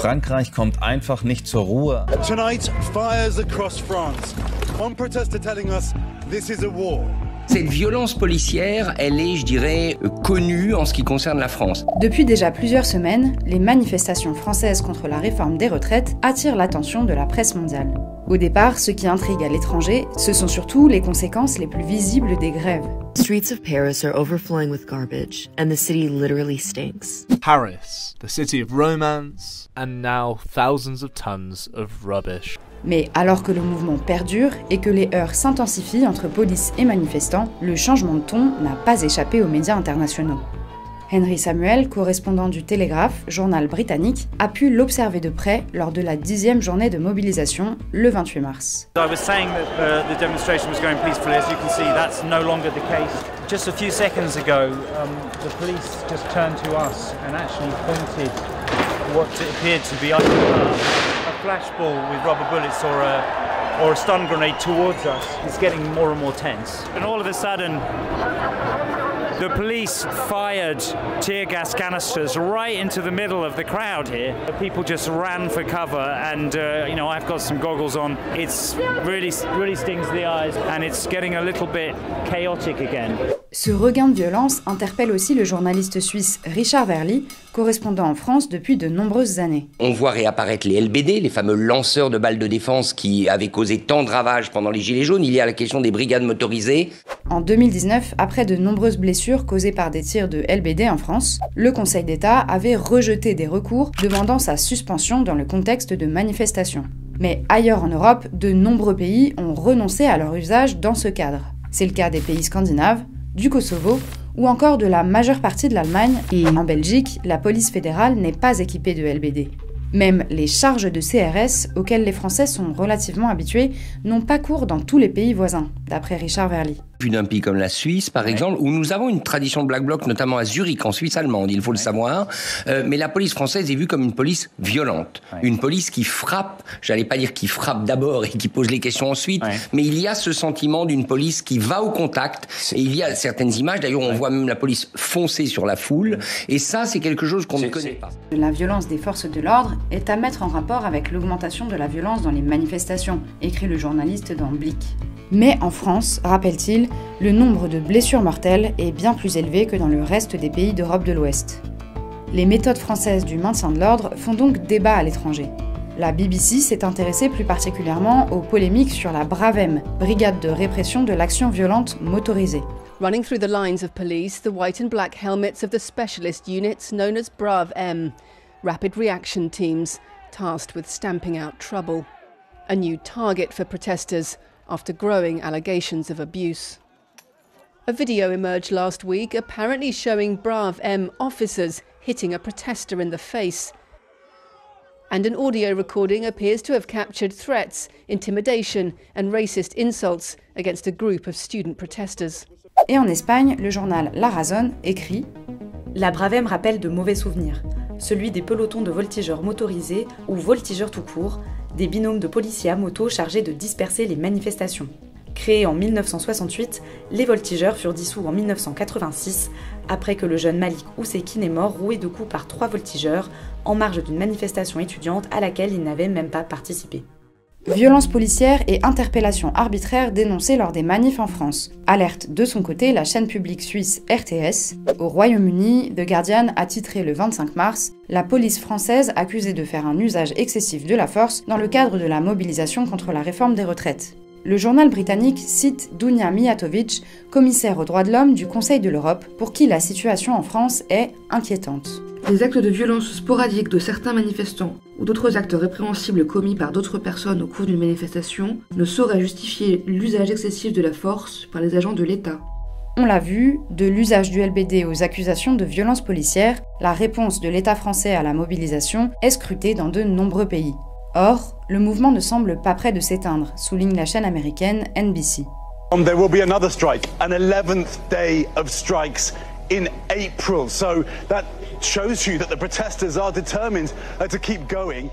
Frankreich kommt einfach nicht zur Ruhe. Tonight, fires across France. One protester telling us this is a war. Cette violence policière, elle est, je dirais, connue en ce qui concerne la France. Depuis déjà plusieurs semaines, les manifestations françaises contre la réforme des retraites attirent l'attention de la presse mondiale. Au départ, ce qui intrigue à l'étranger, ce sont surtout les conséquences les plus visibles des grèves. Streets of Paris are overflowing with garbage, and the city literally stinks. Paris, the city of romance, and now thousands of tons of rubbish. Mais alors que le mouvement perdure et que les heurts s'intensifient entre police et manifestants, le changement de ton n'a pas échappé aux médias internationaux. Henry Samuel, correspondant du Télégraphe, journal britannique, a pu l'observer de près lors de la 10e journée de mobilisation, le 28 mars. I was saying that the demonstration was going peacefully. As you can see, that's no longer the case. Just a few seconds ago, the police just turned to us and actually pointed what appeared to be a flashball with rubber bullets or a stun grenade towards us. It's getting more and more tense. And all of a sudden, the police fired tear gas canisters right into the middle of the crowd here. People just ran for cover, and I've got some goggles on. It's really stings the eyes, and it's getting a little bit chaotic again. Ce regain de violence interpelle aussi le journaliste suisse Richard Verly, correspondant en France depuis de nombreuses années. On voit réapparaître les LBD, les fameux lanceurs de balles de défense qui avaient causé tant de ravages pendant les Gilets jaunes. Il y a la question des brigades motorisées. En 2019, après de nombreuses blessures causées par des tirs de LBD en France, le Conseil d'État avait rejeté des recours demandant sa suspension dans le contexte de manifestations. Mais ailleurs en Europe, de nombreux pays ont renoncé à leur usage dans ce cadre. C'est le cas des pays scandinaves, du Kosovo ou encore de la majeure partie de l'Allemagne, et en Belgique, la police fédérale n'est pas équipée de LBD. Même les charges de CRS, auxquelles les Français sont relativement habitués, n'ont pas cours dans tous les pays voisins, d'après Richard Verly. D'un pays comme la Suisse, par exemple, où nous avons une tradition de Black Bloc, notamment à Zurich, en Suisse allemande, il faut le savoir. Mais la police française est vue comme une police violente. Une police qui frappe, j'allais pas dire qui frappe d'abord et qui pose les questions ensuite, mais il y a ce sentiment d'une police qui va au contact. Et il y a certaines images, d'ailleurs, on voit même la police foncer sur la foule. Et ça, c'est quelque chose qu'on ne connaît pas. La violence des forces de l'ordre est à mettre en rapport avec l'augmentation de la violence dans les manifestations, écrit le journaliste dans Blick. Mais en France, rappelle-t-il, le nombre de blessures mortelles est bien plus élevé que dans le reste des pays d'Europe de l'Ouest. Les méthodes françaises du maintien de l'ordre font donc débat à l'étranger. La BBC s'est intéressée plus particulièrement aux polémiques sur la BRAVEM, brigade de répression de l'action violente motorisée. Running through the lines of police, the white and black helmets of the specialist units known as BRAV-M, Rapid Reaction Teams, tasked with stamping out trouble. A new target for protesters after growing allegations of abuse. A video emerged last week apparently showing BRAV-M officers hitting a protester in the face. And an audio recording appears to have captured threats, intimidation and racist insults against a group of student protesters. Et en Espagne, le journal La Razón écrit « La BRAVEM rappelle de mauvais souvenirs, celui des pelotons de voltigeurs motorisés ou voltigeurs tout court, des binômes de policiers à moto chargés de disperser les manifestations. Créés en 1968, les voltigeurs furent dissous en 1986, après que le jeune Malik Oussekine est mort roué de coups par 3 voltigeurs en marge d'une manifestation étudiante à laquelle il n'avait même pas participé. Violences policières et interpellations arbitraires dénoncées lors des manifs en France. Alerte de son côté la chaîne publique suisse RTS. Au Royaume-Uni, The Guardian a titré le 25 mars « La police française accusée de faire un usage excessif de la force dans le cadre de la mobilisation contre la réforme des retraites ». Le journal britannique cite Dunja Mijatović, commissaire aux droits de l'homme du Conseil de l'Europe, pour qui la situation en France est inquiétante. Les actes de violence sporadiques de certains manifestants ou d'autres actes répréhensibles commis par d'autres personnes au cours d'une manifestation ne sauraient justifier l'usage excessif de la force par les agents de l'État. On l'a vu, de l'usage du LBD aux accusations de violences policières, la réponse de l'État français à la mobilisation est scrutée dans de nombreux pays. Or, le mouvement ne semble pas près de s'éteindre, souligne la chaîne américaine NBC. There will be another strike, an 11th day of strikes in April. So that shows you that the protesters are determined to keep going.